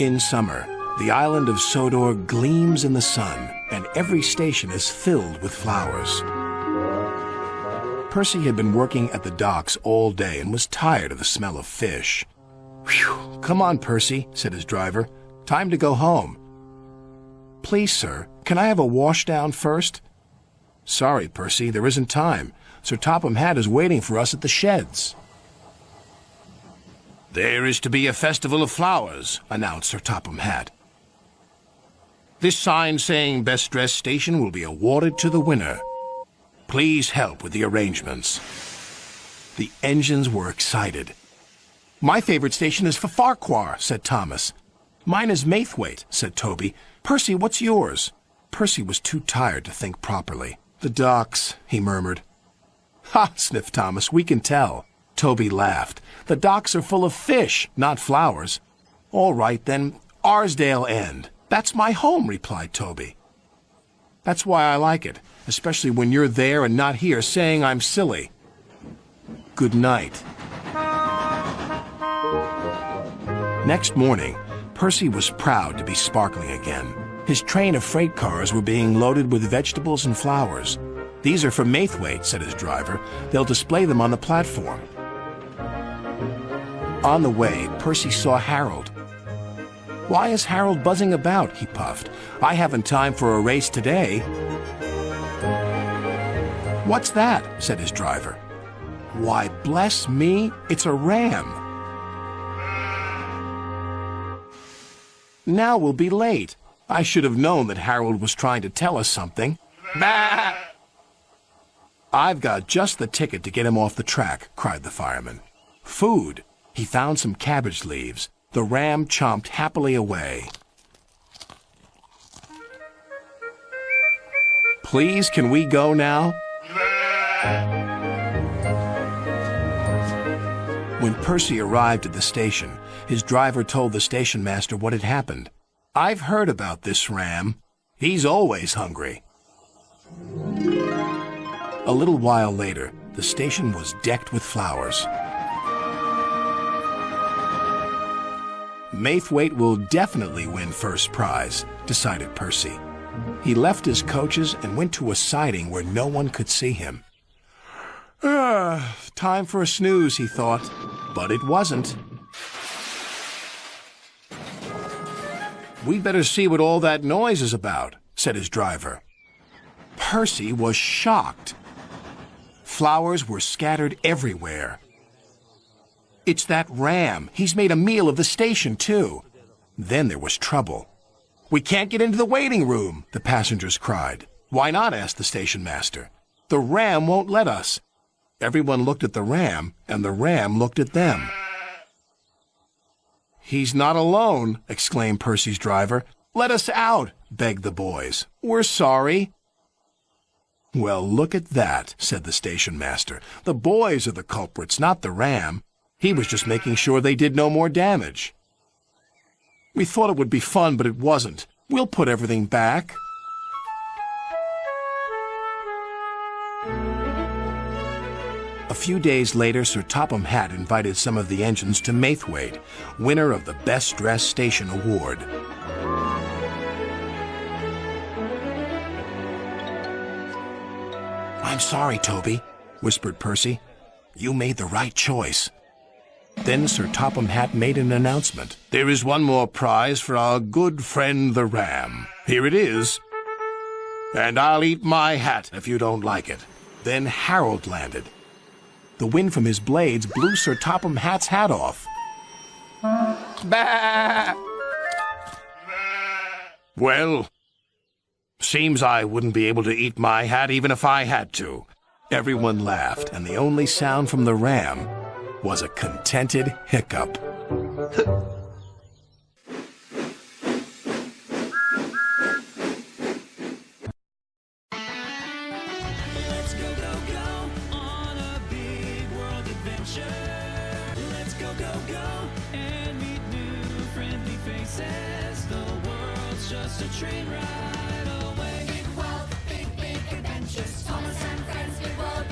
In summer, the island of Sodor gleams in the sun, and every station is filled with flowers. Percy had been working at the docks all day and was tired of the smell of fish. "Whew! Come on, Percy," said his driver. "Time to go home." "Please, sir, can I have a washdown first?" "Sorry, Percy, there isn't time. Sir Topham Hatt is waiting for us at the sheds." "There is to be a festival of flowers," announced Sir Topham Hatt. "This sign saying Best Dressed Station will be awarded to the winner. Please help with the arrangements." The engines were excited. "My favorite station is for Farquhar," said Thomas. "Mine is Maithwaite," said Toby. "Percy, what's yours?" Percy was too tired to think properly. "The docks," he murmured. "Ha!" sniffed Thomas. "We can tell." Toby laughed. "The docks are full of fish, not flowers." "All right, then, Arsdale End." "That's my home," replied Toby. "That's why I like it, especially when you're there and not here saying I'm silly. Good night." Next morning, Percy was proud to be sparkling again. His train of freight cars were being loaded with vegetables and flowers. "These are for Maithwaite," said his driver. "They'll display them on the platform." On the way, Percy saw Harold. "Why is Harold buzzing about?" he puffed. "I haven't time for a race today." "What's that?" said his driver. "Why, bless me, it's a ram." "Now we'll be late. I should have known that Harold was trying to tell us something." "Bah!" "I've got just the ticket to get him off the track," cried the fireman. "Food." He found some cabbage leaves. The ram chomped happily away. "Please, can we go now?" When Percy arrived at the station, his driver told the station master what had happened. "I've heard about this ram. He's always hungry." A little while later, the station was decked with flowers. "Maithwaite will definitely win first prize," decided Percy. He left his coaches and went to a siding where no one could see him. Time for a snooze," he thought, but it wasn't. "We'd better see what all that noise is about," said his driver. Percy was shocked. Flowers were scattered everywhere. "It's that ram. He's made a meal of the station, too." Then there was trouble. "We can't get into the waiting room," the passengers cried. "Why not?" asked the station master. "The ram won't let us." Everyone looked at the ram, and the ram looked at them. "He's not alone," exclaimed Percy's driver. "Let us out," begged the boys. "We're sorry." "Well, look at that," said the station master. "The boys are the culprits, not the ram. He was just making sure they did no more damage." "We thought it would be fun, but it wasn't. We'll put everything back." A few days later, Sir Topham Hatt invited some of the engines to Maithwaite, winner of the Best Dressed Station Award. "I'm sorry, Toby," whispered Percy. "You made the right choice." Then Sir Topham Hatt made an announcement. "There is one more prize for our good friend the ram. Here it is. And I'll eat my hat if you don't like it." Then Harold landed. The wind from his blades blew Sir Topham Hatt's hat off. "Bah!" "Well, seems I wouldn't be able to eat my hat even if I had to." Everyone laughed, and the only sound from the ram was a contented hiccup. Let's go, go, go on a big world adventure. Let's go, go, go and meet new friendly faces. The world's just a train ride away. Big world, big, big adventures. Thomas and friends, big world